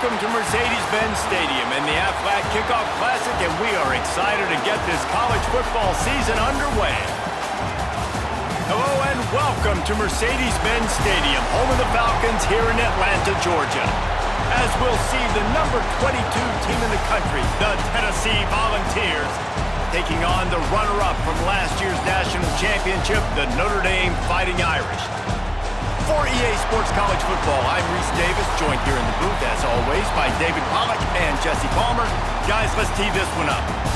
Welcome to Mercedes-Benz Stadium and the Aflac Kickoff Classic, and we are excited to get this college football season underway. Hello and welcome to Mercedes-Benz Stadium, home of the Falcons here in Atlanta, Georgia. As we'll see the number 22 team in the country, the Tennessee Volunteers, taking on the runner-up from last year's national championship, the Notre Dame Fighting Irish. For EA Sports College Football, I'm Reese Davis, joined here in the booth, as always, by David Pollack and Jesse Palmer. Guys, let's tee this one up.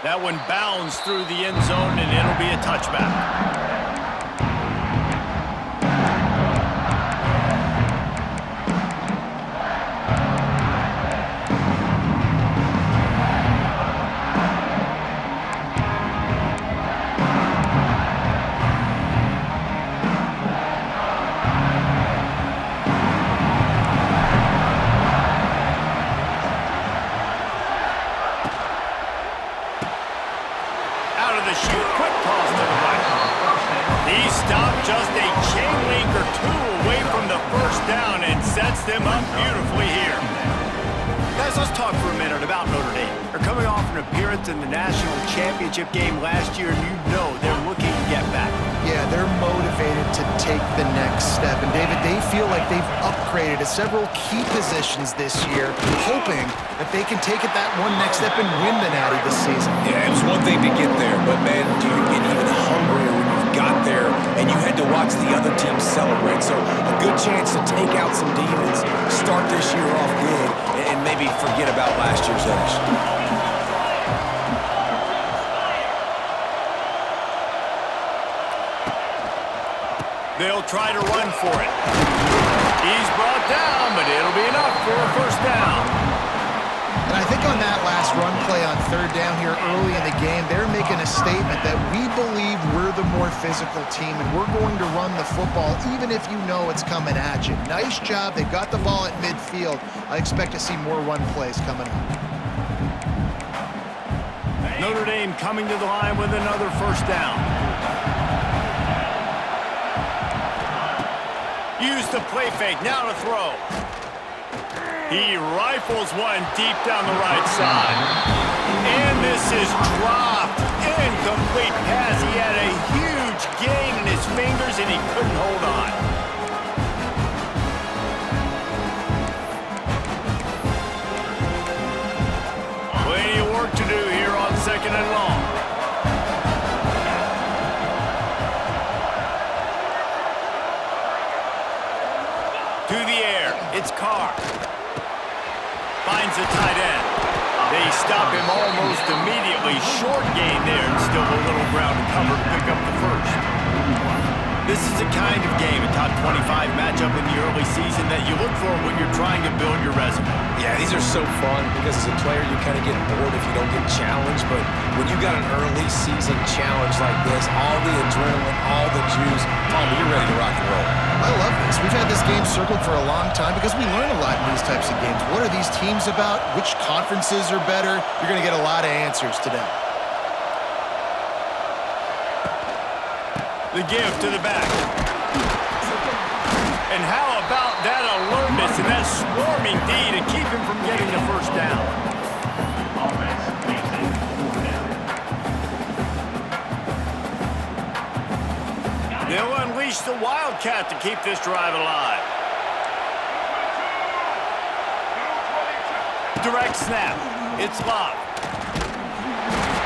That one bounds through the end zone, and it'll be a touchback. Quick toss to the right. He stopped just a chain link or two away from the first down and sets them up beautifully here. Guys, let's talk for a minute about Notre Dame. They're coming off an appearance in the national championship game last year, and you know they're looking to get back. Yeah, they're motivated to take the next step. And David, they feel like they've upgraded to several key positions this year, hoping that they can take it that one next step and win the Natty this season. Yeah, it was one thing to get there, but man, do you get even hungrier when you've got there and you had to watch the other team celebrate. So a good chance to take out some demons, start this year off good, and maybe forget about last year's finish. They'll try to run for it. He's brought down, but it'll be enough for a first down. And I think on that last run play on third down here early in the game, they're making a statement that we believe we're the more physical team and we're going to run the football even if you know it's coming at you. Nice job. They got the ball at midfield. I expect to see more run plays coming up. Notre Dame coming to the line with another first down. Use the play fake, now to throw. He rifles one deep down the right side. And this is dropped. Incomplete pass. He had a huge gain in his fingers and he couldn't hold on. Plenty of work to do here on second and long. To the air, it's Carr. Finds a tight end. They stop him almost immediately. Short gain there, and still a little ground to cover to pick up the first. This is the kind of game, a top 25 matchup in the early season, that you look for when you're trying to build your resume. Yeah, these are so fun because as a player, you kind of get bored if you don't get challenged. But when you got an early season challenge like this, all the adrenaline, all the juice, Palmer, you're ready to rock and roll. I love this. We've had this game circled for a long time because we learn a lot in these types of games. What are these teams about? Which conferences are better? You're going to get a lot of answers today. The give to the back. And how about that alertness and that swarming D to keep him from getting the first down? They'll unleash the Wildcat to keep this drive alive. Direct snap. It's Love.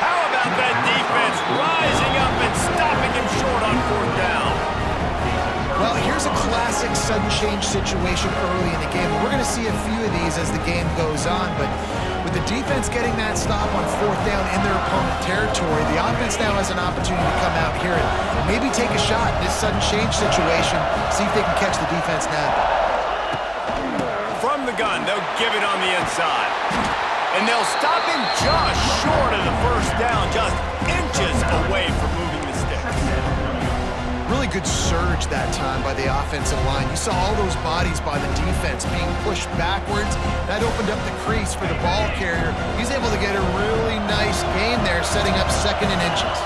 How about that defense rising up and stopping him short on fourth down? Well, here's a classic sudden change situation early in the game. We're going to see a few of these as the game goes on, but with the defense getting that stop on fourth down in their opponent territory, the offense now has an opportunity to come out here and maybe take a shot in this sudden change situation, see if they can catch the defense now. From the gun, they'll give it on the inside. And they'll stop him just short of the first down, just inches away from moving the sticks. Really good surge that time by the offensive line. You saw all those bodies by the defense being pushed backwards. That opened up the crease for the ball carrier. He's able to get a really nice gain there, setting up 2nd and inches.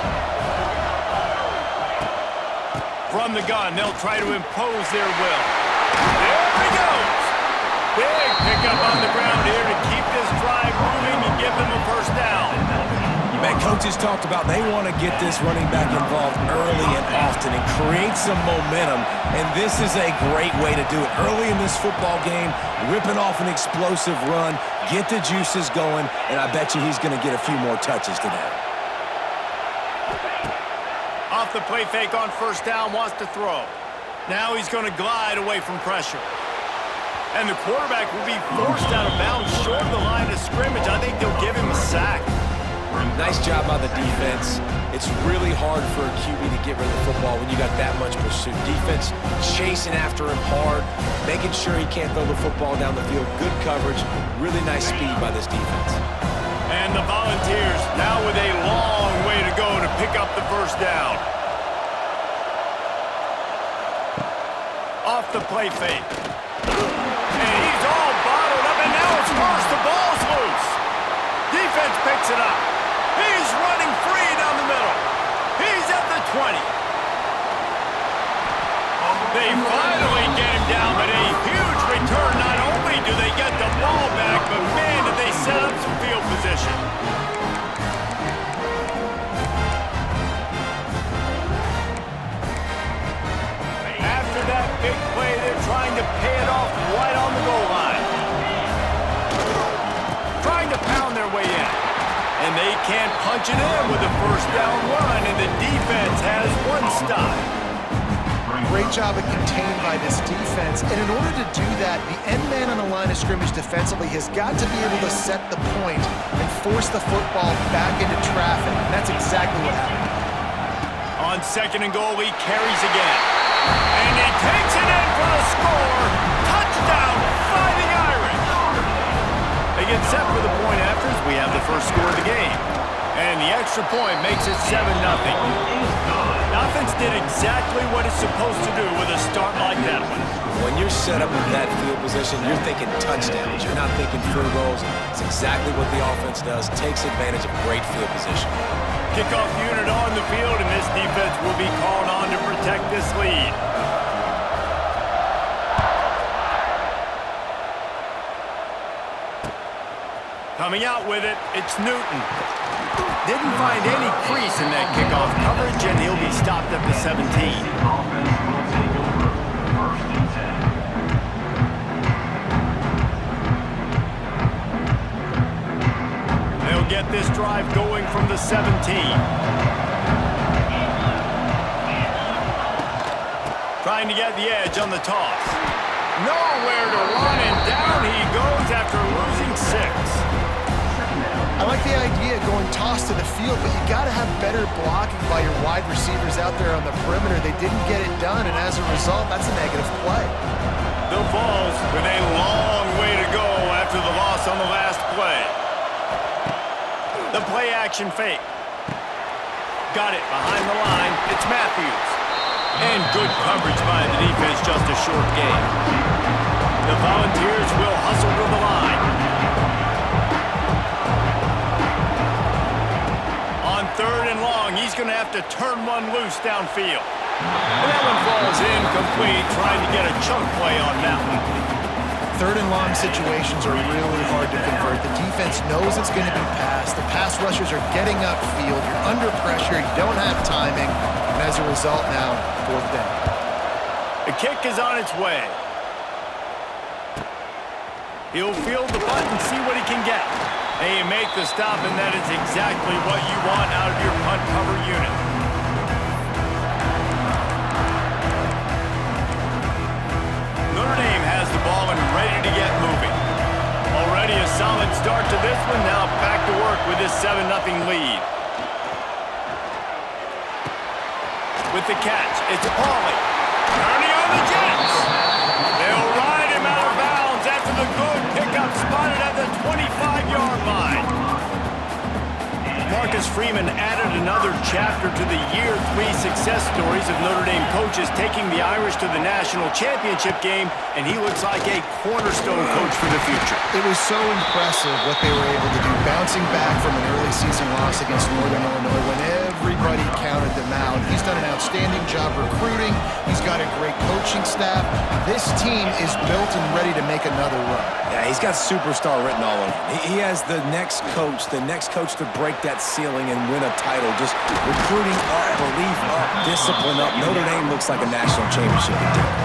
From the gun, they'll try to impose their will. There he goes! Big pickup on the ground here to keep this drive moving and give them a first down. Man, coaches talked about they want to get this running back involved early and often and create some momentum, and this is a great way to do it. Early in this football game, ripping off an explosive run, get the juices going, and I bet you he's going to get a few more touches today. Off the play fake on first down, wants to throw. Now he's going to glide away from pressure. And the quarterback will be forced out of bounds short of the line of scrimmage. I think they'll give him a sack. Nice job by the defense. It's really hard for a QB to get rid of the football when you got that much pursuit. Defense chasing after him hard, making sure he can't throw the football down the field. Good coverage, really nice speed by this defense. And the Volunteers now with a long way to go to pick up the first down. Off the play fake. And he's all bottled up, and now it's worse. The ball's loose. Defense picks it up. He's running free down the middle. He's at the 20. They finally get him down, but a huge return. Not only do they get the ball back, but man, did they set up some field position. After that big play, they're trying to pay it off right on the goal line. Trying to pound their way in. And they can't punch it in with a first down run, and the defense has one stop. Great job of contained by this defense. And in order to do that, the end man on the line of scrimmage defensively has got to be able to set the point and force the football back into traffic. And that's exactly what happened. On 2nd and goal, he carries again. And he takes it in for the score. Touchdown, Fighting Irish. They get set for the point after as we have the first score of the game. And the extra point makes it 7-0. The offense did exactly what it's supposed to do with a start like that one. When you're set up in that field position, you're thinking touchdowns. You're not thinking field goals. It's exactly what the offense does. Takes advantage of great field position. Kickoff unit on the field, and this defense will be called on to protect this lead. Coming out with it, it's Newton. Didn't find any crease in that kickoff coverage, and he'll be stopped at the 17. They'll get this drive going from the 17. Trying to get the edge on the toss. Nowhere to run, and down he goes after losing 6. I like the idea of going toss to the field, but you got to have better blocking by your wide receivers out there on the perimeter. They didn't get it done, and as a result, that's a negative play. The Vols with a long way to go after the loss on the last play. The play action fake. Got it behind the line. It's Matthews. And good coverage by the defense, just a short gain. The Volunteers will hustle to the line. On 3rd and long, he's going to have to turn one loose downfield. And that one falls incomplete, trying to get a chunk play on that one. 3rd and long situations are really hard to convert. The defense knows it's going to be passed. The pass rushers are getting upfield. You're under pressure. You don't have timing. And as a result now, 4th down. The kick is on its way. He'll field the punt and see what he can get. And you make the stop, and that is exactly what you want out of your punt cover unit. Notre Dame has the ball and ready to get moving. Already a solid start to this one. Now back to work with this 7-0 lead. With the catch, it's Pauly. Turning on the Jets. They'll ride him out of bounds after the good pickup spotted at the 25-yard line. line. Marcus Freeman added another chapter to the year 3 success stories of Notre Dame coaches taking the Irish to the national championship game, and he looks like a cornerstone coach for the future. It was so impressive what they were able to do, bouncing back from an early season loss against Northern Illinois when everybody counted them out. He's done an outstanding job recruiting. He's got a great coaching staff. This team is built and ready to make another run. Yeah, he's got superstar written all over him. He has the next coach to break that ceiling and win a title. Just recruiting up, belief up, discipline up. Notre Dame looks like a national championship contender.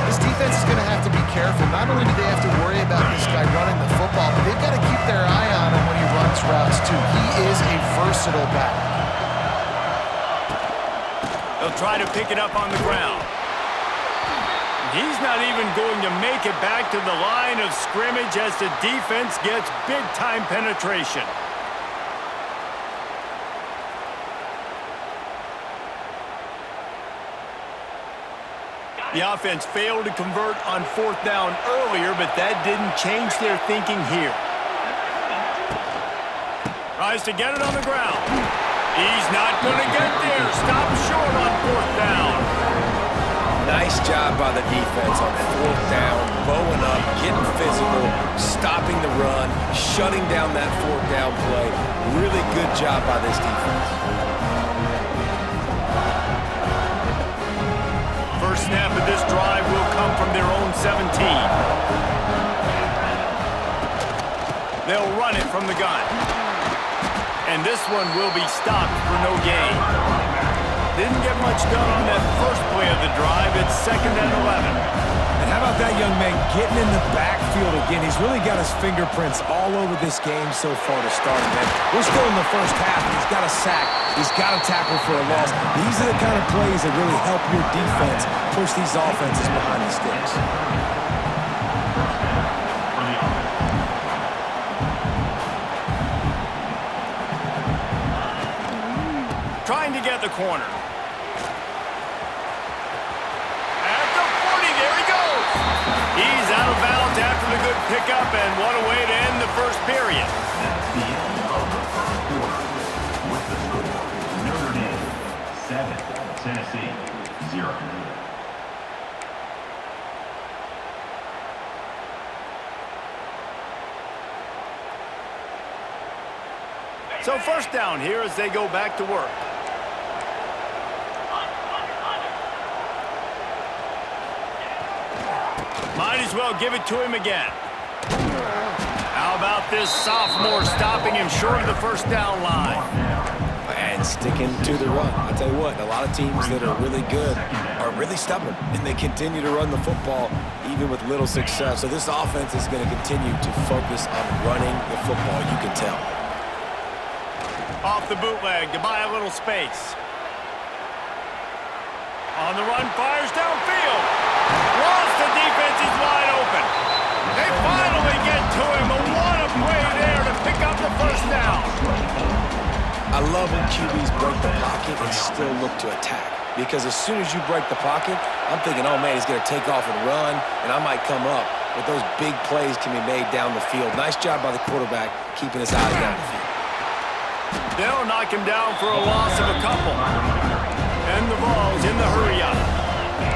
This defense is going to have to be careful. Not only do they have to worry about this guy running the football, but they've got to keep their eye on him when he runs routes too. He is a versatile back. They'll try to pick it up on the ground. He's not even going to make it back to the line of scrimmage as the defense gets big-time penetration. The offense failed to convert on 4th down earlier, but that didn't change their thinking here. Tries to get it on the ground. He's not going to get there. Stop short on 4th down. Nice job by the defense on 4th down, bowing up, getting physical, stopping the run, shutting down that 4th down play. Really good job by this defense. First snap of this drive will come from their own 17. They'll run it from the gun. And this one will be stopped for no gain. Didn't get much done on that first play of the drive. It's 2nd and 11. And how about that young man getting in the backfield again? He's really got his fingerprints all over this game so far to start, man. We're still in the first half, and he's got a sack. He's got a tackle for a loss. These are the kind of plays that really help your defense push these offenses behind the sticks. Trying to get the corner. At the 40, there he goes. He's out of bounds after the good pickup, and what a way to end the first period. That's the end of the first quarter. With the score, Notre Dame 7, Tennessee 0. So first down here as they go back to work. Might as well give it to him again. How about this sophomore stopping him short of the first down line? And sticking to the run. I'll tell you what, a lot of teams that are really good are really stubborn, and they continue to run the football even with little success. So this offense is going to continue to focus on running the football, you can tell. Off the bootleg to buy a little space. On the run, fires downfield. Once the defense is wide open. They finally get to him. A what a play there to pick up the first down. I love when QBs break the pocket and still look to attack. Because as soon as you break the pocket, I'm thinking, oh man, he's going to take off and run, and I might come up. But those big plays can be made down the field. Nice job by the quarterback keeping his eyes down the field. They'll knock him down for a loss of a couple. And the ball's in the hurry-up.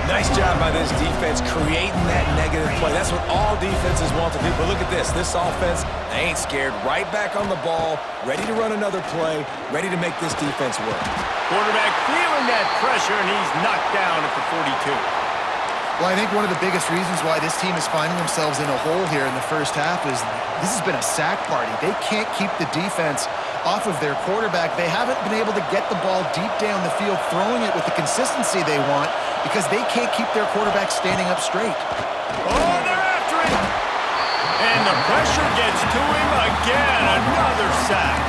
Nice job by this defense creating that negative play. That's what all defenses want to do. But look at this. This offense, they ain't scared. Right back on the ball, ready to run another play, ready to make this defense work. Quarterback feeling that pressure, and he's knocked down at the 42. Well, I think one of the biggest reasons why this team is finding themselves in a hole here in the first half is this has been a sack party. They can't keep the defense off of their quarterback. They haven't been able to get the ball deep down the field, throwing it with the consistency they want because they can't keep their quarterback standing up straight. Oh, they're after him! And the pressure gets to him again. Another sack.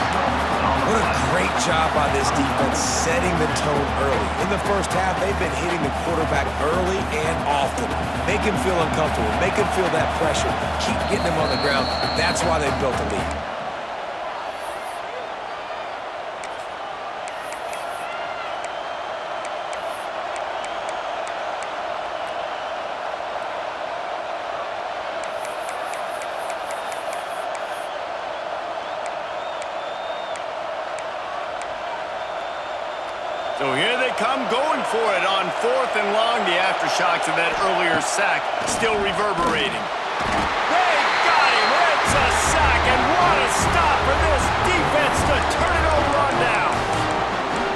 What a great job by this defense setting the tone early. In the first half, they've been hitting the quarterback early and often. Make him feel uncomfortable. Make him feel that pressure. Keep getting him on the ground. That's why they've built a lead. So here they come going for it on 4th and long. The aftershocks of that earlier sack still reverberating. They got him. It's a sack, and what a stop for this defense to turn it over on down.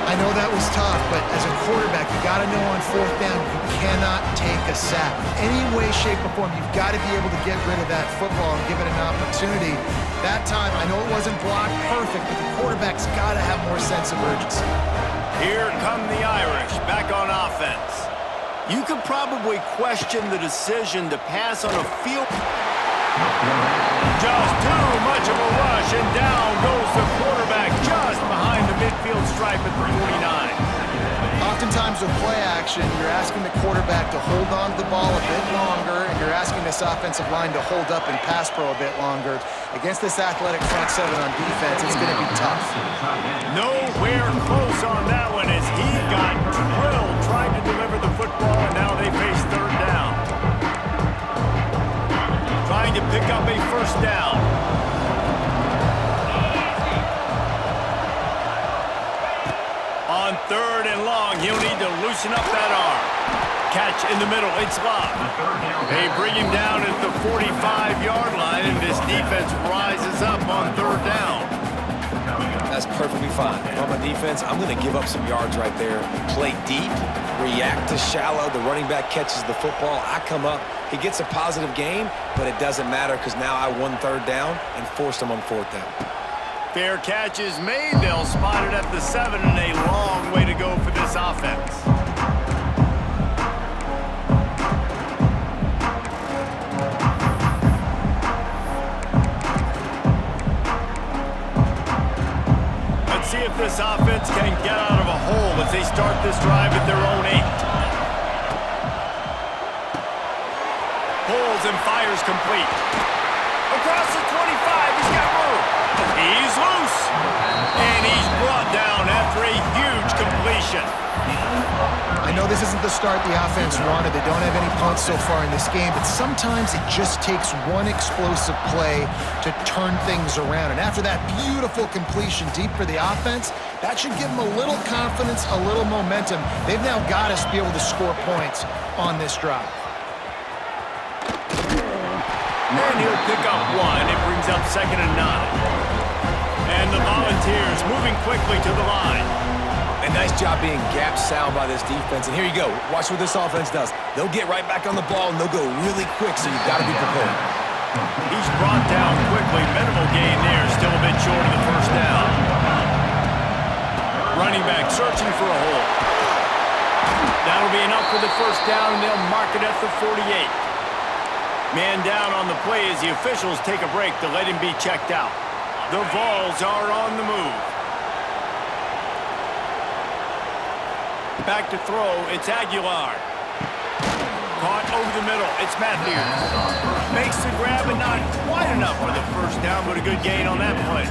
I know that was tough, but as a quarterback, you got to know on 4th down, you cannot take a sack. Any way, shape, or form, you've got to be able to get rid of that football and give it an opportunity. That time, I know it wasn't blocked perfect, but the quarterback's got to have more sense of urgency. Here come the Irish, back on offense. You could probably question the decision to pass on a field. Just too much of a rush, and down goes the quarterback just behind the midfield stripe at the 49. Oftentimes with play action, you're asking the quarterback to hold on to the ball a bit longer, and you're asking this offensive line to hold up and pass pro a bit longer. Against this athletic front seven on defense, it's going to be tough. Nowhere close on that one as he got drilled trying to deliver the football, and now they face 3rd down. Trying to pick up a 1st down. On 3rd and long, he'll need to loosen up that arm. Catch in the middle, it's Love. They bring him down at the 45-yard line, and this defense rises up on 3rd down. That's perfectly fine. If I'm a defense, I'm going to give up some yards right there. Play deep, react to shallow. The running back catches the football. I come up. He gets a positive gain, but it doesn't matter because now I won 3rd down and forced him on 4th down. Fair catch is made. They'll spot it at the 7, and a long way to go for this offense. Let's see if this offense can get out of a hole as they start this drive at their own 8. Pulls and fires complete. Across the 25, he's got room. He's loose. And he's brought down after a huge completion. I know this isn't the start the offense wanted. They don't have any punts so far in this game, but sometimes it just takes one explosive play to turn things around. And after that beautiful completion deep for the offense, that should give them a little confidence, a little momentum. They've now got us to be able to score points on this drive. And he'll pick up 1. It brings up 2nd and 9. And the Volunteers moving quickly to the line. A nice job being gap sound by this defense. And here you go. Watch what this offense does. They'll get right back on the ball, and they'll go really quick, so you've got to be prepared. He's brought down quickly. Minimal gain there. Still a bit short of the 1st down. Running back searching for a hole. That'll be enough for the 1st down, and they'll mark it at the 48. Man down on the play as the officials take a break to let him be checked out. The Vols are on the move. Back to throw, it's Aguilar. Caught over the middle, it's Matthews. Makes the grab, and not quite enough for the 1st down, but a good gain on that play.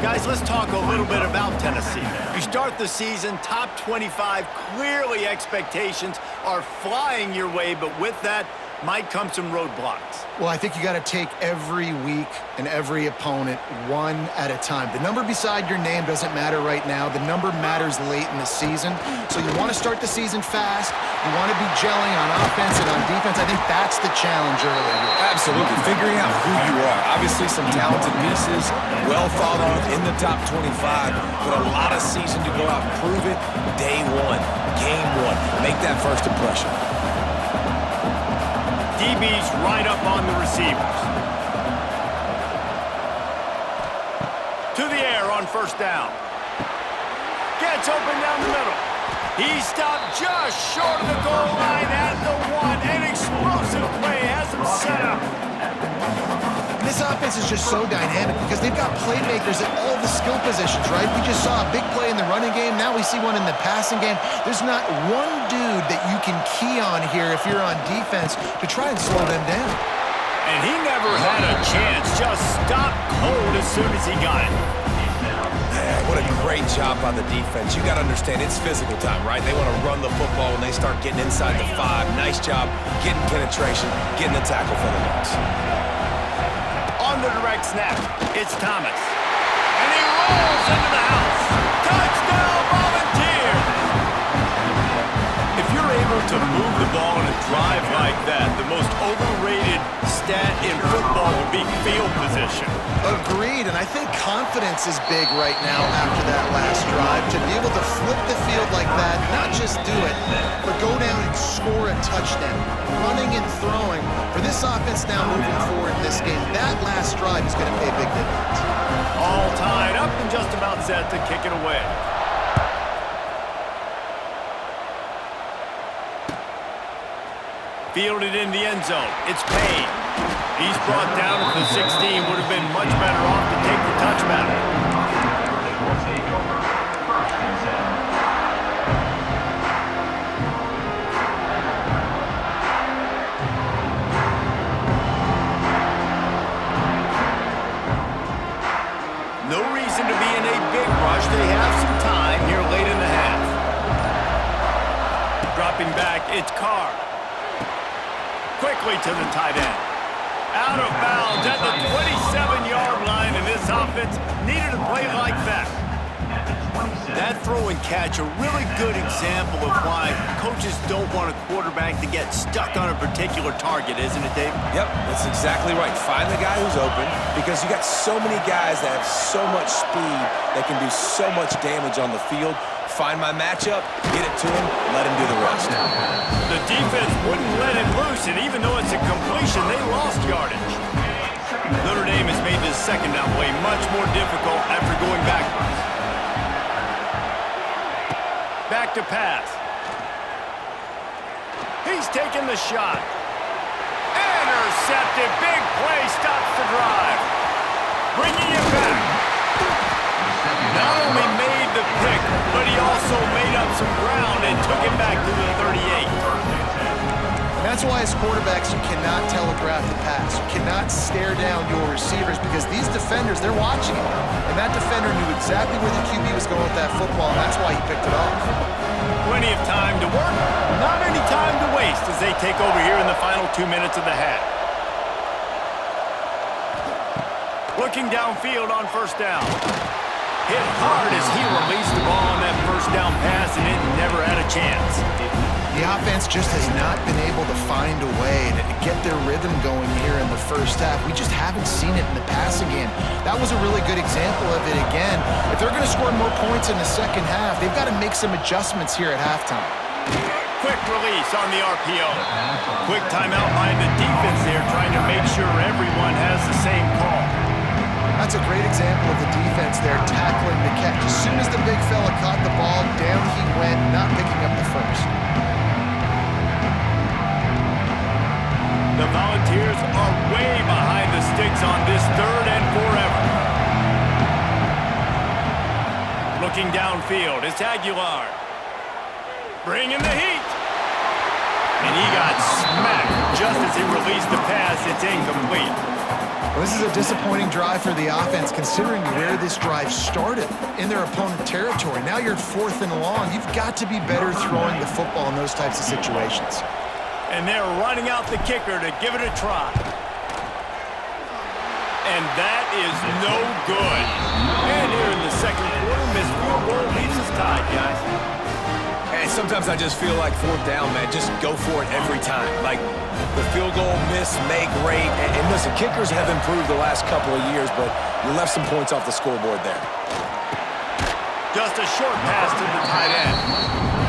Guys, let's talk a little bit about Tennessee. You start the season, top 25, clearly expectations are flying your way, but with that, might come some roadblocks. Well, I think you got to take every week and every opponent one at a time. The number beside your name doesn't matter right now. The number matters late in the season. So you want to start the season fast. You want to be gelling on offense and on defense. I think that's the challenge early here. Absolutely. Figuring out who you are. Obviously some talented pieces, well thought of in the top 25, but a lot of season to go out and prove it. Day 1, game 1. Make that first impression. DB's right up on the receivers. To the air on 1st down. Gets open down the middle. He stopped just short of the goal line at the 1. An explosive play has him set up. This offense is just so dynamic because they've got playmakers at all the skill positions, right? We just saw a big play in the running game. Now we see one in the passing game. There's not one dude that you can key on here if you're on defense to try and slow them down. And he never had a chance. Just stopped cold as soon as he got it. Yeah, what a great job by the defense. You got to understand, it's physical time, right? They want to run the football when they start getting inside the 5. Nice job getting penetration, getting the tackle for the loss. On the direct snap, it's Thomas. And he rolls into the house. Touchdown, Volunteers! and I think confidence is big right now after that last drive. To be able to flip the field like that, not just do it, but go down and score a touchdown. Running and throwing. For this offense now moving forward in this game, that last drive is going to pay big dividends. All tied up and just about set to kick it away. Fielded in the end zone. It's Payne. He's brought down at the 16. Would have been much better off to take the touchback. No reason to be in a big rush. They have some time here late in the half. Dropping back, it's Carr. Quickly to the tight end. Out of bounds at the 27-yard line, and this offense needed a play like that. That throw and catch, a really good example of why coaches don't want a quarterback to get stuck on a particular target, isn't it, David? Yep, that's exactly right. Find the guy who's open, because you got so many guys that have so much speed that can do so much damage on the field. Find my matchup, get it to him, let him do the rest. The defense wouldn't let him loose, and even though it's a completion, they lost yardage. Notre Dame has made this second down play much more difficult after going backwards. Back to pass. He's taking the shot. Intercepted. Big play stops the drive. Bringing it back. Not only made the pick, but he also made up some ground and took it back to the 38. That's why as quarterbacks, you cannot telegraph the pass. You cannot stare down your receivers because these defenders, they're watching it. And that defender knew exactly where the QB was going with that football, and that's why he picked it off. Plenty of time to work, not any time to waste as they take over here in the final 2 minutes of the half. Looking downfield on first down. Hit hard as he released the ball on that first down pass, and it never had a chance. The offense just has not been able to find a way to get their rhythm going here in the first half. We just haven't seen it in the passing game. That was a really good example of it again. If they're going to score more points in the second half, they've got to make some adjustments here at halftime. Quick release on the RPO. Quick timeout by the defense there, trying to make sure everyone has the same call. That's a great example of the defense there, tackling the catch. As soon as the big fella caught the ball, down he went, not picking up the first. The Volunteers are way behind the sticks on this third and forever. Looking downfield, it's Aguilar. Bringing the heat. And he got smacked just as he released the pass. It's incomplete. Well, this is a disappointing drive for the offense considering where this drive started, in their opponent territory. Now you're at 4th and long. You've got to be better throwing the football in those types of situations. And they're running out the kicker to give it a try. And that is no good. And here in the second quarter, missed field goal leaves us tied, guys. And sometimes I just feel like 4th down, man, just go for it every time. Like the field goal miss, make rate. And listen, kickers have improved the last couple of years, but you left some points off the scoreboard there. Just a short pass to the tight end.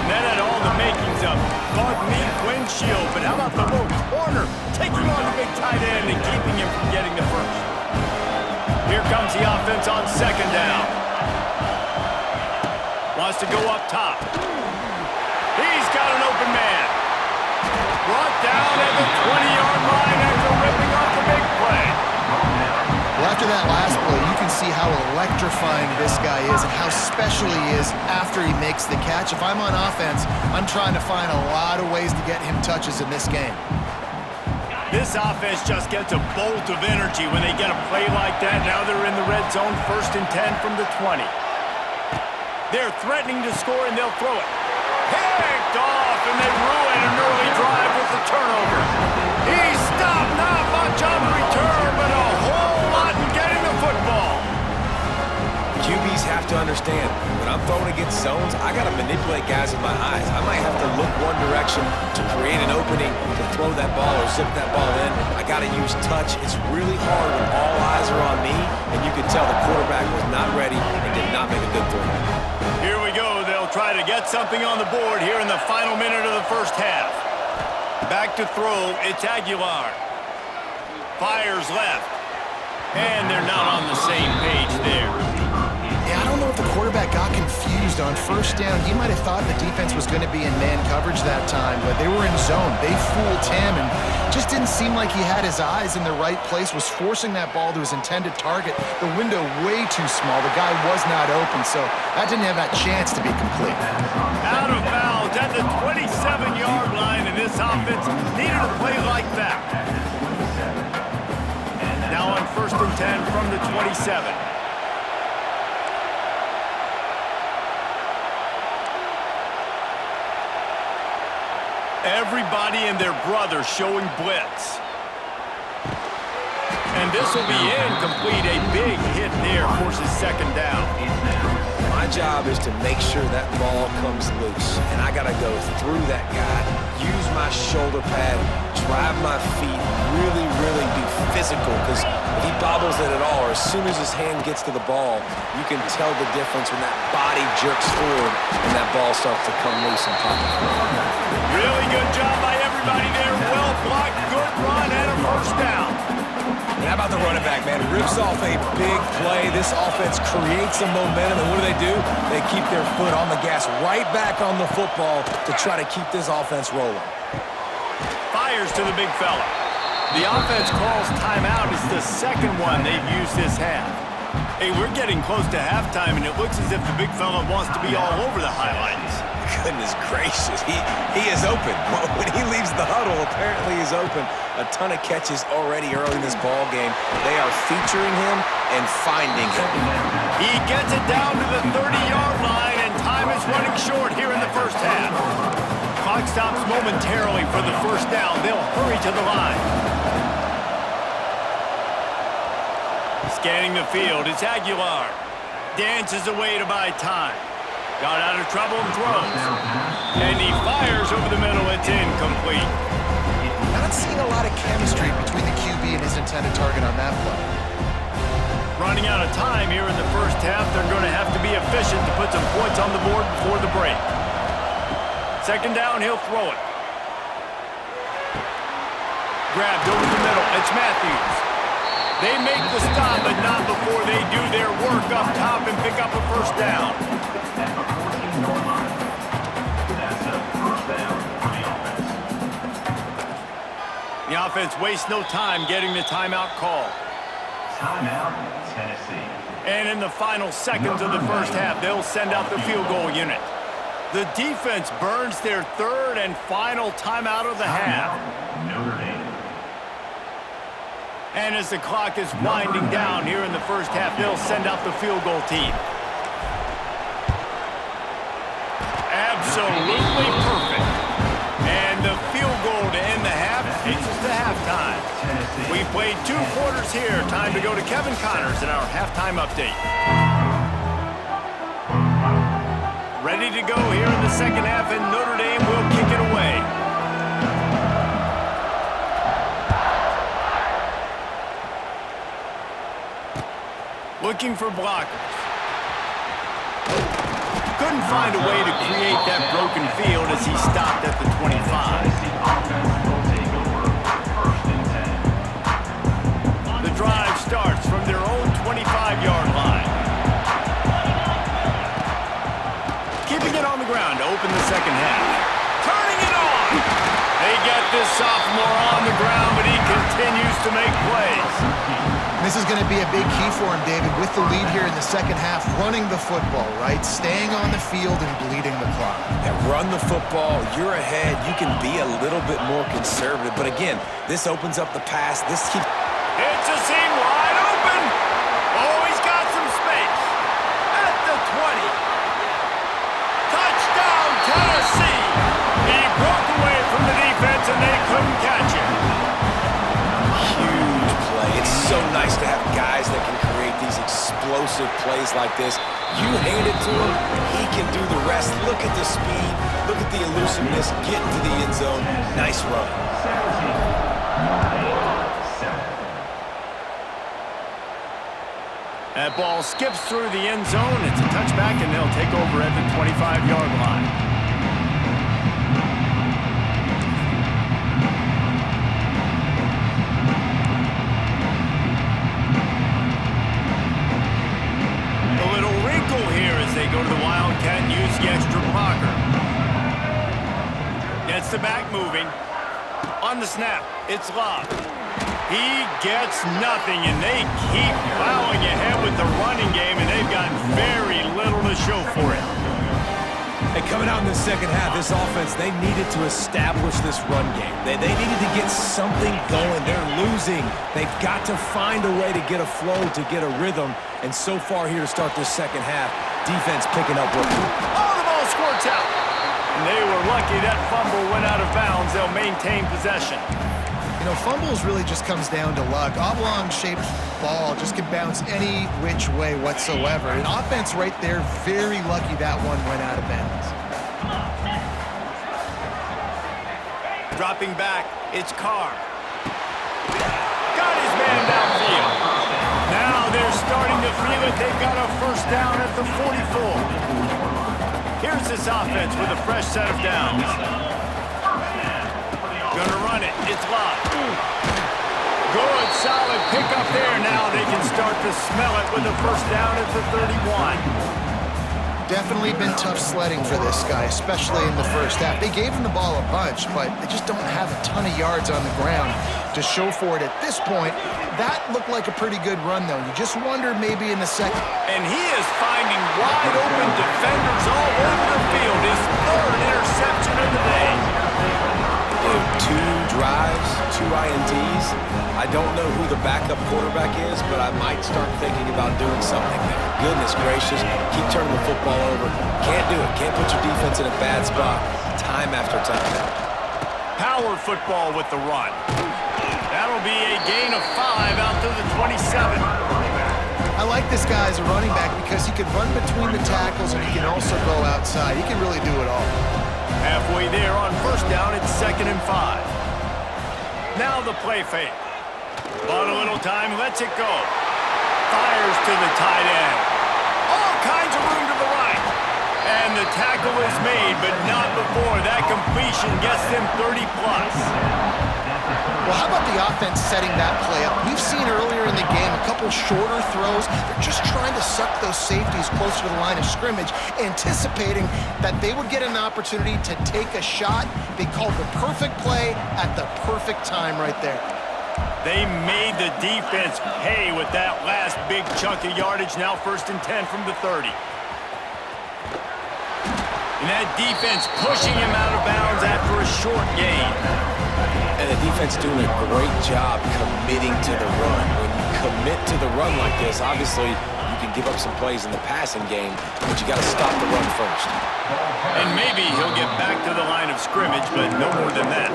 That had all the makings of bug meat windshield, but how about the little corner taking on the big tight end and keeping him from getting the first? Here comes the offense on second down. Wants to go up top. He's got an open man. Brought down at the 20-yard line after ripping off the big play. Well, after that last play, you can see how electrifying this guy is and how special he is after he makes the catch. If I'm on offense, I'm trying to find a lot of ways to get him touches in this game. This offense just gets a bolt of energy when they get a play like that. Now they're in the red zone, 1st and 10 from the 20. They're threatening to score, and they'll throw it. Picked off, and they ruin an early drive with the turnover. He stopped, not much on the return, but a whole lot in getting the football. QB DBs have to understand, when I'm throwing against zones, I got to manipulate guys with my eyes. I might have to look one direction to create an opening to throw that ball or zip that ball in. I got to use touch. It's really hard when all eyes are on me, and you can tell the quarterback was not ready and did not make a good throw. Here we go. They'll try to get something on the board here in the final minute of the first half. Back to throw, it's Aguilar. Fires left. And they're not on the same page there. Yeah, I don't know if the quarterback got confused on first down. He might have thought the defense was going to be in man coverage that time, but they were in zone. They fooled him and just didn't seem like he had his eyes in the right place, was forcing that ball to his intended target. The window way too small. The guy was not open, so that didn't have that chance to be complete. Out of bounds at the 27-yard line, and this offense needed a play like that. Now on 1st and 10 from the 27. Everybody and their brother showing blitz. And this will be incomplete. A big hit there forces second down. My job is to make sure that ball comes loose, and I got to go through that guy, use my shoulder pad, drive my feet, really be physical, because if he bobbles it at all, or as soon as his hand gets to the ball, you can tell the difference when that body jerks forward and that ball starts to come loose and pop out. Really good job by everybody there. Well blocked, good run, and a first down. And how about the running back, man? Rips off a big play. This offense creates some momentum, and what do? They keep their foot on the gas, right back on the football to try to keep this offense rolling. Fires to the big fella. The offense calls timeout. It's the second one they've used this half. Hey, we're getting close to halftime, and it looks as if the big fella wants to be all over the highlights. Goodness gracious, he is open. When he leaves the huddle, apparently he's open. A ton of catches already early in this ball game. They are featuring him and finding him. He gets it down to the 30-yard line, and time is running short here in the first half. Clock stops momentarily for the first down. They'll hurry to the line. Scanning the field, it's Aguilar. Dances away to buy time. Got out of trouble and throws. And he fires over the middle. It's incomplete. Not seeing a lot of chemistry between the QB and his intended target on that play. Running out of time here in the first half. They're going to have to be efficient to put some points on the board before the break. Second down, he'll throw it. Grabbed over the middle. It's Matthews. They make the stop, but not before they do their work up top and pick up a first down. The offense wastes no time getting the timeout call. Timeout, Tennessee. And in the final seconds of the first half, they'll send out the field goal unit. The defense burns their third and final timeout of the half. Notre Dame. And as the clock is winding down here in the first half, they'll send out the field goal team. Absolutely perfect. And the field goal to end the half takes us to halftime. We've played 2 quarters here. Time to go to Kevin Connors in our halftime update. Ready to go here in the second half, and Notre Dame will kick it away. Looking for blockers. Couldn't find a way to create that broken field as he stopped at the 25. The drive starts from their own 25-yard line. Keeping it on the ground to open the second half. Turning it on! They get this sophomore on the ground, but he continues to make plays. This is going to be a big key for him, David, with the lead here in the second half, running the football, right? Staying on the field and bleeding the clock. Yeah, run the football. You're ahead. You can be a little bit more conservative. But again, this opens up the pass. This keeps... It's a seam wide open. Oh, he's got some space. At the 20. Touchdown, Tennessee. He broke away from the defense, and they couldn't catch him. Huge play. It's so nice to have guys that can create these explosive explosive plays like this. You hand it to him, he can do the rest. Look at the speed. Look at the elusiveness. Get into the end zone. Nice run. 17, 9, 7. That ball skips through the end zone. It's a touchback, and they'll take over at the 25-yard line. A little wrinkle here as they go to the Wildcat and use the extra blocker. Gets the back moving. On the snap, it's Love. He gets nothing, and they keep plowing ahead with the running game, and they've got very little to show for it. And coming out in the second half, this offense, they needed to establish this run game. They needed to get something going. They're losing. They've got to find a way to get a flow, to get a rhythm. And so far here to start this second half, defense picking up what. Oh, the ball squirts out. And they were lucky that fumble went out of bounds. They'll maintain possession. You know, fumbles really just comes down to luck. Oblong-shaped ball just can bounce any which way whatsoever. An offense right there, very lucky that one went out of bounds. Dropping back, it's Carr. Got his man downfield. Now they're starting to feel it. They've got a first down at the 44. Here's this offense with a fresh set of downs. Gonna run it. It's Love. Good, solid pickup there. Now they can start to smell it with a first down at the 31. Definitely been tough sledding for this guy, especially in the first half. They gave him the ball a bunch, but they just don't have a ton of yards on the ground to show for it at this point. That looked like a pretty good run, though. You just wonder maybe in the second. And he is finding wide open defenders all over the field. His third interception of the day. Two drives, 2 INTs. I don't know who the backup quarterback is, but I might start thinking about doing something there. Goodness gracious, keep turning the football over. Can't do it. Can't put your defense in a bad spot time after time. Power football with the run. That'll be a gain of 5 out to the 27. I like this guy as a running back because he can run between the tackles and he can also go outside. He can really do it all. Halfway there on first down, it's 2nd and 5. Now the play fake. On a little time, lets it go. Fires to the tight end. All kinds of room to the right. And the tackle is made, but not before that completion gets them 30+. Well, how about the offense setting that play up? We've seen earlier in the game a couple shorter throws. They're just trying to suck those safeties closer to the line of scrimmage, anticipating that they would get an opportunity to take a shot. They called the perfect play at the perfect time right there. They made the defense pay with that last big chunk of yardage. Now 1st and 10 from the 30. And that defense pushing him out of bounds after a short gain. And the defense doing a great job committing to the run. When you commit to the run like this, obviously you can give up some plays in the passing game, but you got to stop the run first. And maybe he'll get back to the line of scrimmage, but no more than that.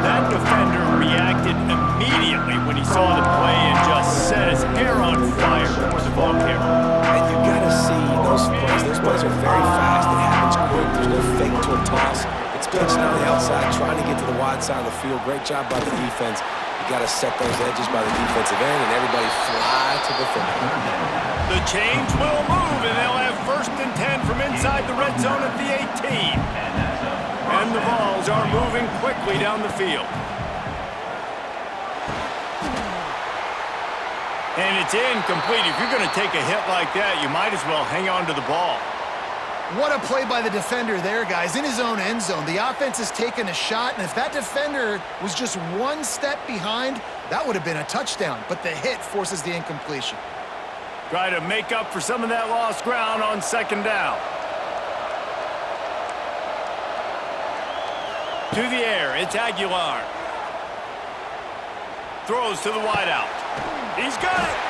That defender reacted immediately when he saw the play and just set his hair on fire toward the ball carrier. And you got to see those plays. Those plays are very fast. It happens quick. There's no fake to a toss. It's pitching on the outside, trying to get to the wide side of the field. Great job by the defense. You got to set those edges by the defensive end, and everybody fly to the football. The chains will move, and they'll have 1st and 10 from inside the red zone at the 18. And the balls are moving quickly down the field. And it's incomplete. If you're going to take a hit like that, you might as well hang on to the ball. What a play by the defender there, guys. In his own end zone, the offense has taken a shot, and if that defender was just one step behind, that would have been a touchdown. But the hit forces the incompletion. Try to make up for some of that lost ground on 2nd down. To the air, it's Aguilar. Throws to the wideout. He's got it.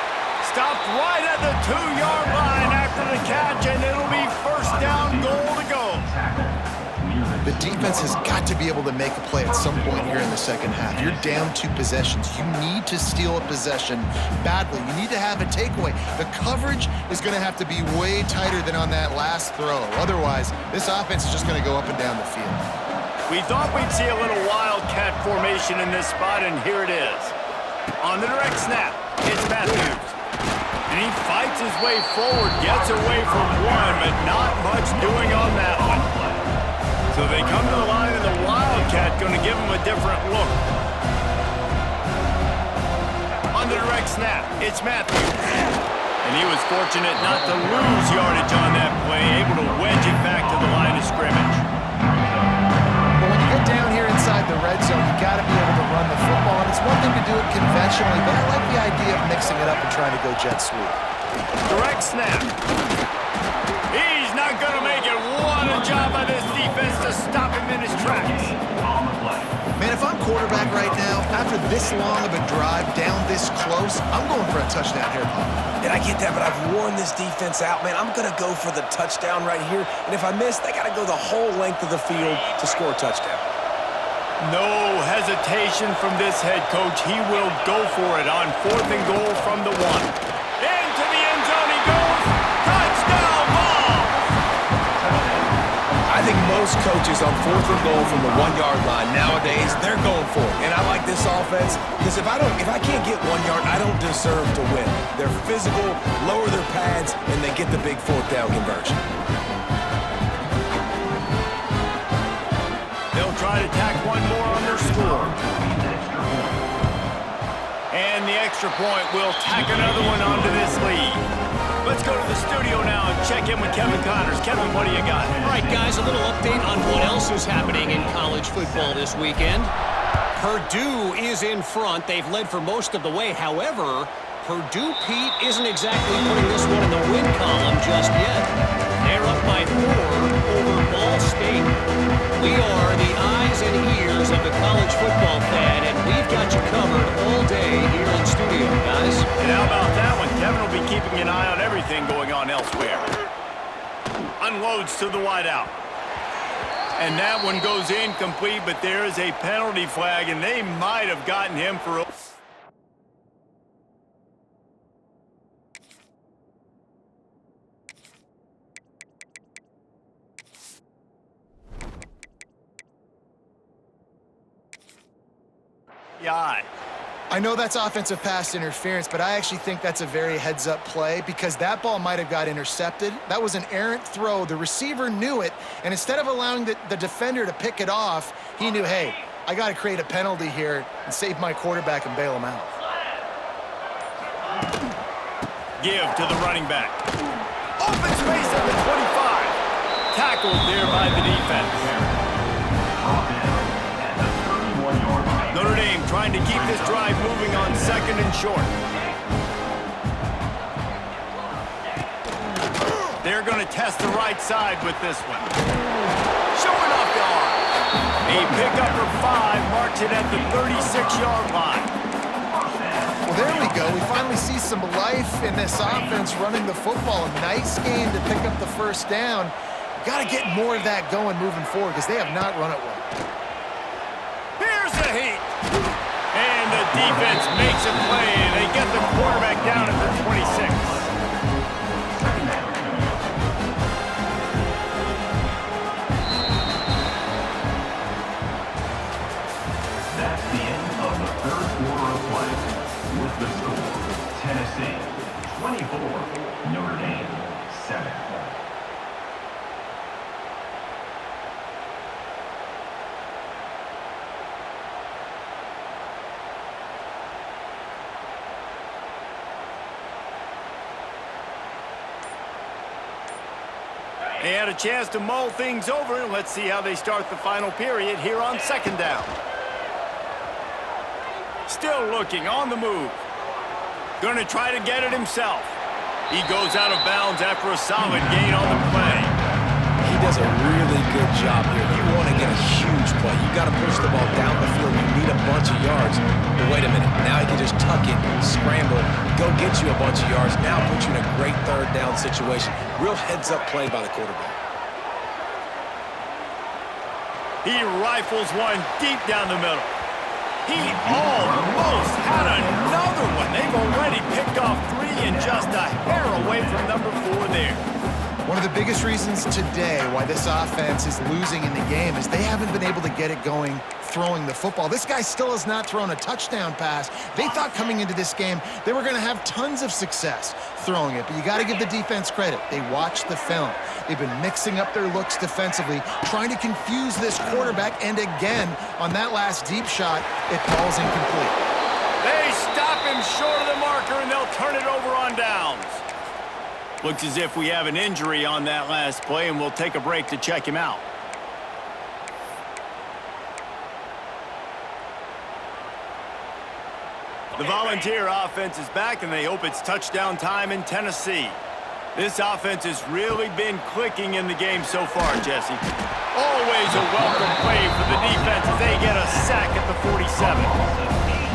Stopped right at the 2-yard line after the catch, and it'll be 1st down, goal to go. The defense has got to be able to make a play at some point here in the second half. You're down 2 possessions. You need to steal a possession badly. You need to have a takeaway. The coverage is going to have to be way tighter than on that last throw. Otherwise, this offense is just going to go up and down the field. We thought we'd see a little wildcat formation in this spot, and here it is. On the direct snap, it's Matthews. And he fights his way forward, gets away from one, but not much doing on that one. So they come to the line, and the wildcat going to give him a different look. On the direct snap, it's Matthews. And he was fortunate not to lose yardage on that play, able to wedge it back to the line of scrimmage. Down here inside the red zone, you got to be able to run the football, and it's one thing to do it conventionally, but I like the idea of mixing it up and trying to go jet sweep. Direct snap. He's not going to make it. What a job by this defense to stop him in his tracks. Man, if I'm quarterback right now, after this long of a drive down this close, I'm going for a touchdown here, Pop. And I get that, but I've worn this defense out, man. I'm going to go for the touchdown right here. And if I miss, they got to go the whole length of the field to score a touchdown. No hesitation from this head coach. He will go for it on 4th and goal from the 1. Into the end zone he goes. Touchdown ball! I think most coaches on 4th and goal from the 1-yard line nowadays, they're going for it. And I like this offense because if I can't get 1 yard, I don't deserve to win. They're physical, lower their pads, and they get the big 4th down conversion. Try to tack one more on their score. And the extra point will tack another one onto this lead. Let's go to the studio now and check in with Kevin Connors. Kevin, what do you got? All right, guys, a little update on what else is happening in college football this weekend. Purdue is in front. They've led for most of the way. However, Purdue, Pete, isn't exactly putting this one in the win column just yet. They're up by 4 over Ball State. We are the eyes and ears of the college football fan, and we've got you covered all day here in studio, guys. And how about that one? Kevin will be keeping an eye on everything going on elsewhere. Unloads to the wideout. And that one goes incomplete, but there is a penalty flag, and they might have gotten him for a... I know that's offensive pass interference, but I actually think that's a very heads-up play because that ball might have got intercepted. That was an errant throw. The receiver knew it, and instead of allowing the defender to pick it off, he knew, hey, I got to create a penalty here and save my quarterback and bail him out. Give to the running back. Open space at the 25. Tackled there by the defense. Notre Dame trying to keep this drive moving on 2nd and short. They're going to test the right side with this one. Showing off the arm. A pickup for 5 marks it at the 36-yard line. Well, there we go. We finally see some life in this offense running the football. A nice game to pick up the first down. Got to get more of that going moving forward because they have not run it well. Here's the heat. And the defense makes a play. They get the quarterback down at the 26. That's the end of the 3rd quarter of play. With the score, Tennessee 24, Notre Dame 7. They had a chance to mull things over. Let's see how they start the final period here on 2nd down. Still looking on the move. Going to try to get it himself. He goes out of bounds after a solid gain on the play. He does a really good job here. You want to get a huge play. You got to push the ball down the field. You need a bunch of yards. But wait a minute. Now he can just tuck it, scramble, go get you a bunch of yards. Now put you in a great 3rd down situation. Real heads-up play by the quarterback. He rifles one deep down the middle. He almost had another one. They've already picked off 3 and just a hair away from number 4 there. One of the biggest reasons today why this offense is losing in the game is they haven't been able to get it going throwing the football. This guy still has not thrown a touchdown pass. They thought coming into this game they were going to have tons of success throwing it, but you got to give the defense credit. They watched the film. They've been mixing up their looks defensively, trying to confuse this quarterback, and again, on that last deep shot, it falls incomplete. They stop him short of the marker, and they'll turn it over on downs. Looks as if we have an injury on that last play, and we'll take a break to check him out. The Volunteer offense is back, and they hope it's touchdown time in Tennessee. This offense has really been clicking in the game so far, Jesse. Always a welcome play for the defense as they get a sack at the 47.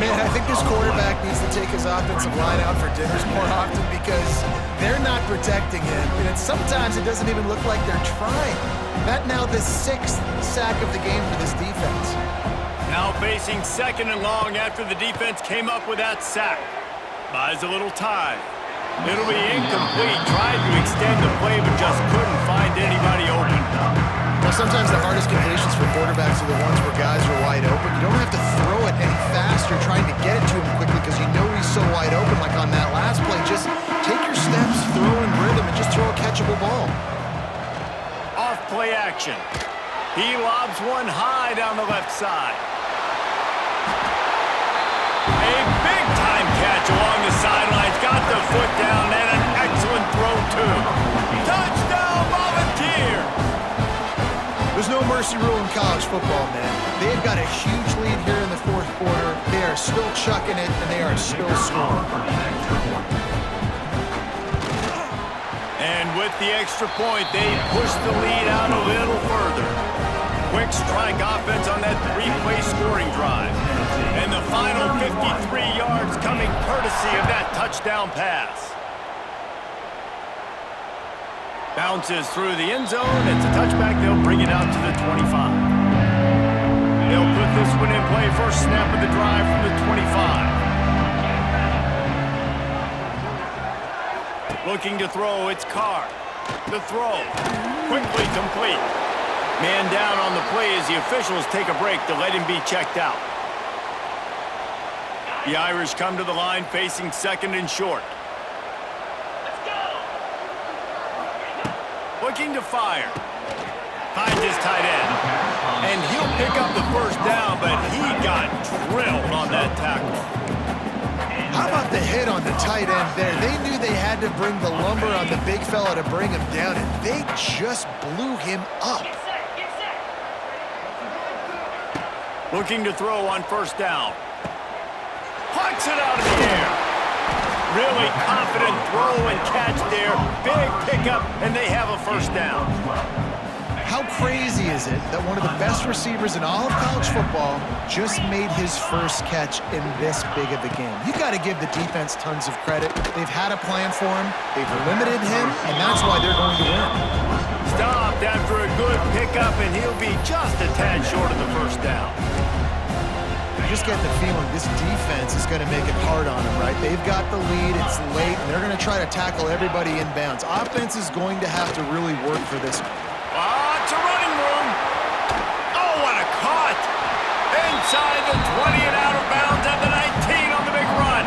Man, I think this quarterback needs to take his offensive line out for dinners more often because they're not protecting him. And sometimes it doesn't even look like they're trying. That now the 6th sack of the game for this defense. Now facing 2nd and long after the defense came up with that sack. Buys a little time. It'll be incomplete. Tried to extend the play, but just couldn't find anybody open. Now, sometimes the hardest completions for quarterbacks are the ones where guys are wide open. You don't have to throw it any faster trying to get it to him quickly because you know he's so wide open like on that last play. Just take your steps, throw in rhythm, and just throw a catchable ball. Off play action. He lobs one high down the left side. A big-time catch along the sidelines. Got the foot down and an excellent throw, too. Touchdown, Volunteer! There's no mercy rule in college football, man. They've got a huge lead here in the 4th quarter. They are still chucking it, and they are still scoring. And with the extra point, they push the lead out a little further. Quick strike offense on that 3-play scoring drive. And the final 53 yards coming courtesy of that touchdown pass. Bounces through the end zone. It's a touchback. They'll bring it out to the 25. They'll put this one in play. First snap of the drive from the 25. Looking to throw. It's Carr. The throw. Quickly complete. Man down on the play as the officials take a break to let him be checked out. The Irish come to the line facing 2nd and short. Looking to fire. Finds his tight end. And he'll pick up the first down, but he got drilled on that tackle. How about the hit on the tight end there? They knew they had to bring the lumber on the big fella to bring him down, and they just blew him up. Looking to throw on first down. Pucks it out of the air. Really confident throw and catch there. Big pickup, and they have a first down. How crazy is it that one of the best receivers in all of college football just made his first catch in this big of a game? You got to give the defense tons of credit. They've had a plan for him. They've limited him, and that's why they're going to win. Stopped after a good pickup, and he'll be just a tad short of the first down. You just get the feeling this defense is going to make it hard on them, right? They've got the lead, it's late, and they're going to try to tackle everybody inbounds. Offense is going to have to really work for this. It's a running room. Oh, what a caught. Inside the 20 and out of bounds at the 19 on the big run.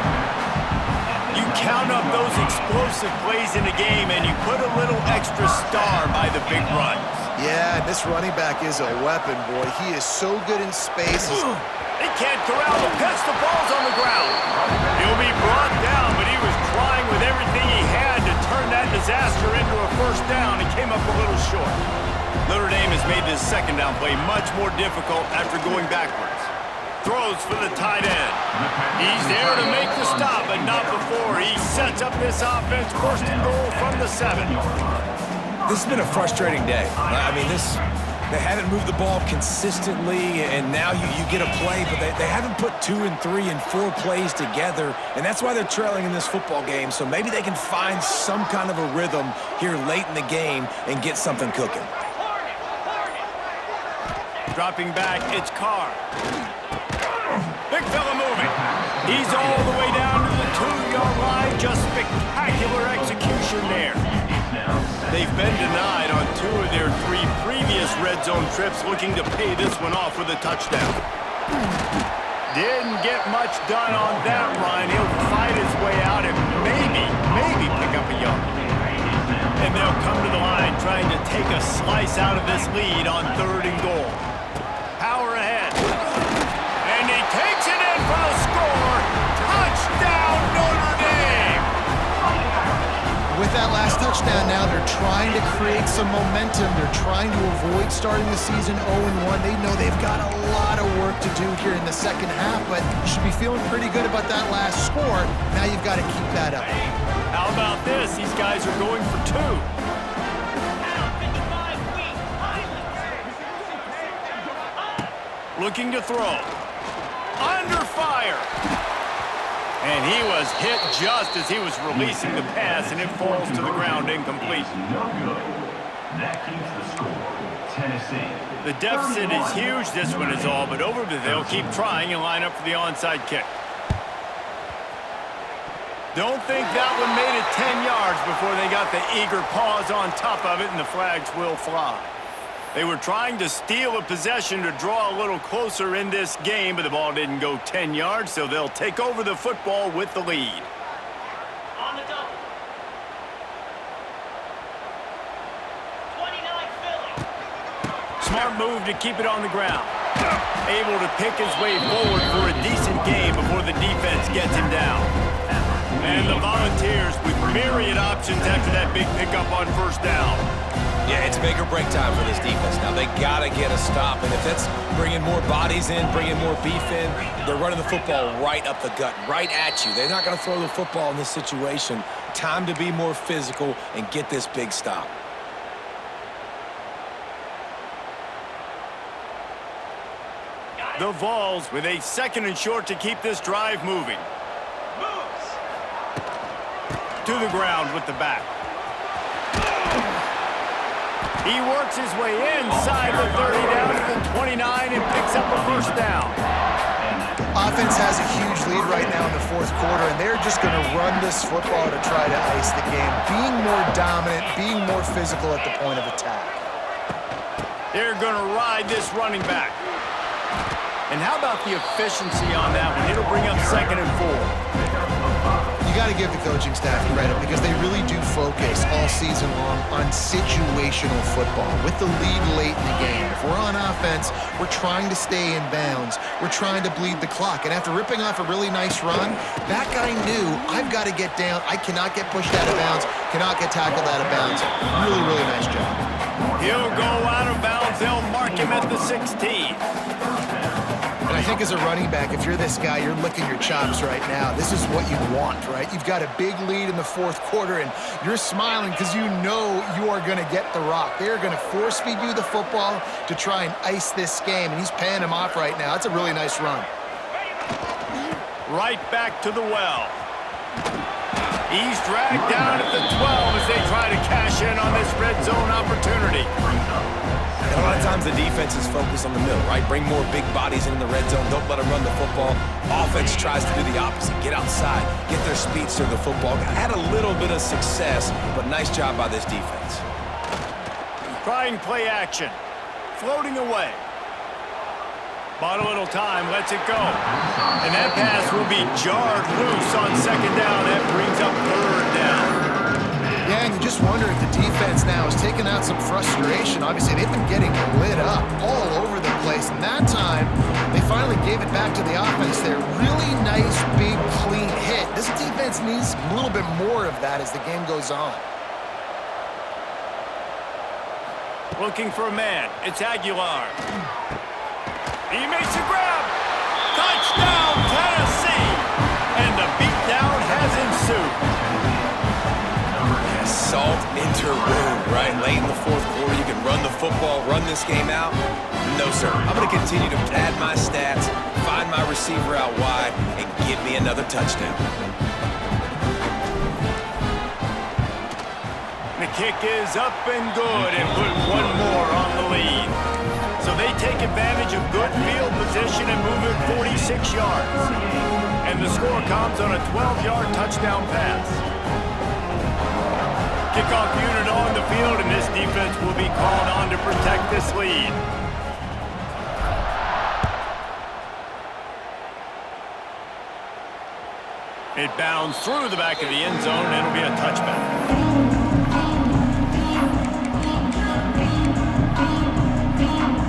You count up those explosive plays in the game, and you put a little extra star by the big runs. Yeah, this running back is a weapon, boy. He is so good in space. He can't corral the pitch. The ball's on the ground. He'll be brought down, but he was trying with everything he had to turn that disaster into a first down. He came up a little short. Notre Dame has made this second down play much more difficult after going backwards. Throws for the tight end. He's there to make the stop, but not before. He sets up this offense first and goal from the 7. This has been a frustrating day. I mean, they haven't moved the ball consistently, and now you get a play, but they haven't put 2 and 3 and 4 plays together, and that's why they're trailing in this football game. So maybe they can find some kind of a rhythm here late in the game and get something cooking. Dropping back, it's Carr. Big fella moving. He's all the way down to the 2-yard line. Just spectacular execution there. They've been denied on 2 of their 3 previous red zone trips, looking to pay this one off with a touchdown. Didn't get much done on that run. He'll fight his way out and maybe pick up a yard. And they'll come to the line trying to take a slice out of this lead on 3rd and goal. Power ahead. And he takes it in for the score. Touchdown, Notre Dame! With that last touchdown now, they're trying to create some momentum. They're trying to avoid starting the season 0-1. They know they've got a lot of work to do here in the second half, but you should be feeling pretty good about that last score. Now you've got to keep that up. How about this? These guys are going for 2. Looking to throw. Under fire. And he was hit just as he was releasing the pass, and it falls to the ground incomplete. No good. That keeps the score. Tennessee. The deficit is huge. This one is all but over, but they'll keep trying and line up for the onside kick. Don't think that one made it 10 yards before they got the eager paws on top of it, and the flags will fly. They were trying to steal a possession to draw a little closer in this game, but the ball didn't go 10 yards, so they'll take over the football with the lead. On the double. 29 Philly. Smart move to keep it on the ground. Able to pick his way forward for a decent game before the defense gets him down. And the Volunteers with myriad options after that big pickup on 1st down. Yeah, it's make or break time for this defense. Now, they got to get a stop, and if that's bringing more bodies in, bringing more beef in, they're running the football right up the gut, right at you. They're not going to throw the football in this situation. Time to be more physical and get this big stop. The Vols with a 2nd and short to keep this drive moving. To the ground with the back. He works his way inside the 30 down to the 29 and picks up a 1st down. Offense has a huge lead right now in the 4th quarter, and they're just going to run this football to try to ice the game. Being more dominant, being more physical at the point of attack. They're going to ride this running back. And how about the efficiency on that one? It'll bring up 2nd and 4. You got to give the coaching staff credit because they really do focus all season long on situational football with the lead late in the game. If we're on offense, we're trying to stay in bounds. We're trying to bleed the clock. And after ripping off a really nice run, that guy knew, I've got to get down. I cannot get pushed out of bounds, cannot get tackled out of bounds. Really, really nice job. He'll go out of bounds. They'll mark him at the 16. And I think as a running back, if you're this guy, you're licking your chops right now. This is what you want, right? You've got a big lead in the 4th quarter, and you're smiling because you know you are going to get the rock. They're going to force feed you the football to try and ice this game, and he's paying him off right now. That's a really nice run. Right back to the well. He's dragged down at the 12 as they try to cash in on this red zone opportunity. And a lot of times the defense is focused on the middle, right? Bring more big bodies in the red zone. Don't let them run the football. Offense tries to do the opposite. Get outside. Get their speeds to the football. Had a little bit of success, but nice job by this defense. Trying play action. Floating away. Bought a little time. Lets it go. And that pass will be jarred loose on 2nd down. That brings up 3rd down. Yeah, and you just wonder if the defense now is taking out some frustration. Obviously, they've been getting lit up all over the place. And that time, they finally gave it back to the offense there. Really nice, big, clean hit. This defense needs a little bit more of that as the game goes on. Looking for a man. It's Aguilar. He makes a grab. Touchdown, Tennessee. And the beatdown has ensued. Salt into wound, right? Late in the 4th quarter, you can run the football, run this game out. No, sir. I'm going to continue to pad my stats, find my receiver out wide, and give me another touchdown. The kick is up and good and put one more on the lead. So they take advantage 6 yards. And the score comes on a 12-yard touchdown pass. Kickoff unit on the field, and this defense will be called on to protect this lead. It bounds through the back of the end zone, and it'll be a touchback.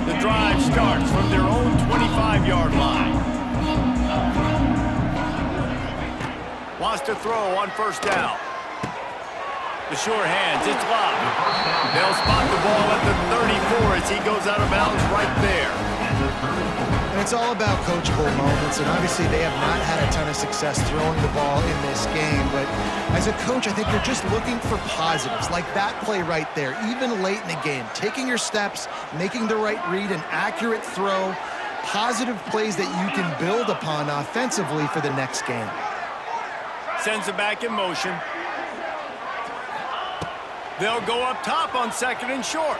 The drive starts from their own 25-yard line. Wants to throw on first down. The sure hands, it's locked. They'll spot the ball at the 34 as he goes out of bounds right there. And it's all about coachable moments, and obviously they have not had a ton of success throwing the ball in this game, but as a coach, I think you're just looking for positives, like that play right there, even late in the game, taking your steps, making the right read, an accurate throw, positive plays that you can build upon offensively for the next game. Sends it back in motion. They'll go up top on second and short.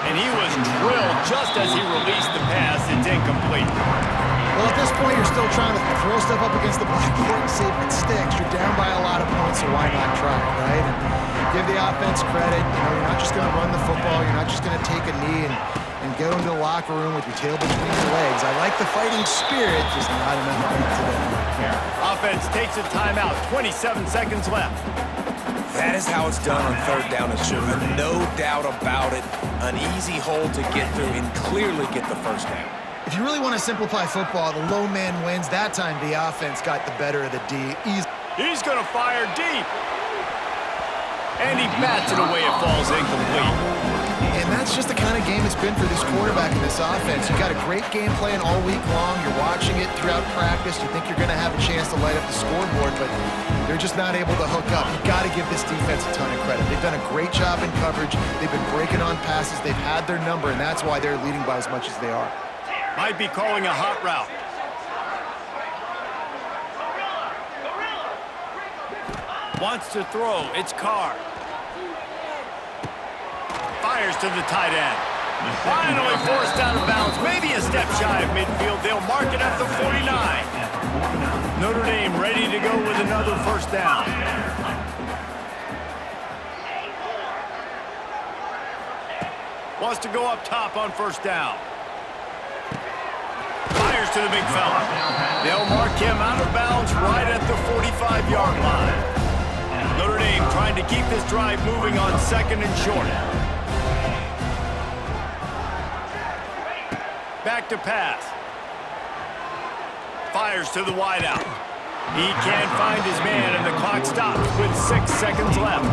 And he was drilled just as he released the pass. It's incomplete. Well, at this point, you're still trying to throw stuff up against the blackboard and see if it sticks. You're down by a lot of points, so why not try it, right? And give the offense credit. You know, you're not just going to run the football. You're not just going to take a knee and go into the locker room with your tail between your legs. I like the fighting spirit, just not enough of it today. Offense takes a timeout. 27 seconds left. That is how it's done on third down and short. No doubt about it. An easy hole to get through and clearly get the first down. If you really want to simplify football, the low man wins. That time the offense got the better of the D. He's going to fire deep. And he bats it away. It falls incomplete. And that's just the kind of game it's been for this quarterback and this offense. You got a great game plan all week long. You're watching it throughout practice. You think you're going to have a chance to light up the scoreboard, but they're just not able to hook up. You got to give this defense a ton of credit. They've done a great job in coverage. They've been breaking on passes. They've had their number, and that's why they're leading by as much as they are. Might be calling a hot route. Wants to throw. It's Carr. Fires to the tight end. Finally forced out of bounds. Maybe a step shy of midfield. They'll mark it at the 49. Notre Dame ready to go with another first down. Wants to go up top on first down. Fires to the big fella. They'll mark him out of bounds right at the 45-yard line. Notre Dame trying to keep this drive moving on second and short. Back to pass. Fires to the wideout. He can't find his man, and the clock stops with 6 seconds left.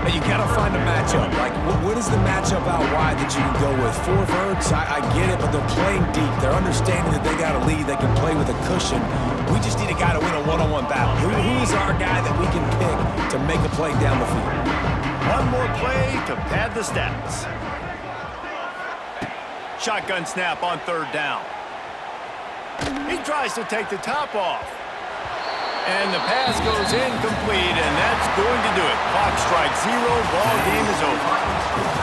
But you got to find a matchup. Like, what is the matchup out wide that you can go with? 4 verts, I get it, but they're playing deep. They're understanding that they got a lead. They can play with a cushion. We just need a guy to win a one-on-one battle. Who is our guy that we can pick to make a play down the field? One more play to pad the stats. Shotgun snap on third down. He tries to take the top off. And the pass goes incomplete, and that's going to do it. Clock strikes 0, ball game is over.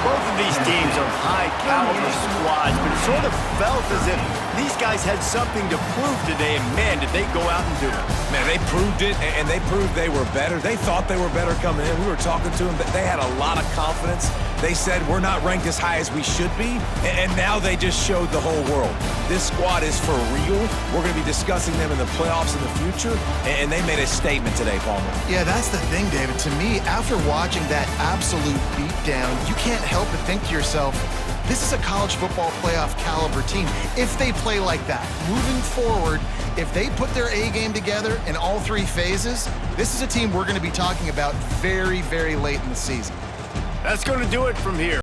Both of these teams are high-caliber squads, but it sort of felt as if these guys had something to prove today, and man, did they go out and do it. Man, they proved it, and they proved they were better. They thought they were better coming in. We were talking to them, but they had a lot of confidence. They said, we're not ranked as high as we should be, and now they just showed the whole world. This squad is for real. We're going to be discussing them in the playoffs in the future, and they made a statement today, Palmer. Yeah, that's the thing, David. To me, after watching that absolute beatdown, you can't help but think to yourself, this is a college football playoff caliber team. If they play like that, moving forward, if they put their A game together in all 3 phases, this is a team we're going to be talking about very, very late in the season. That's going to do it from here.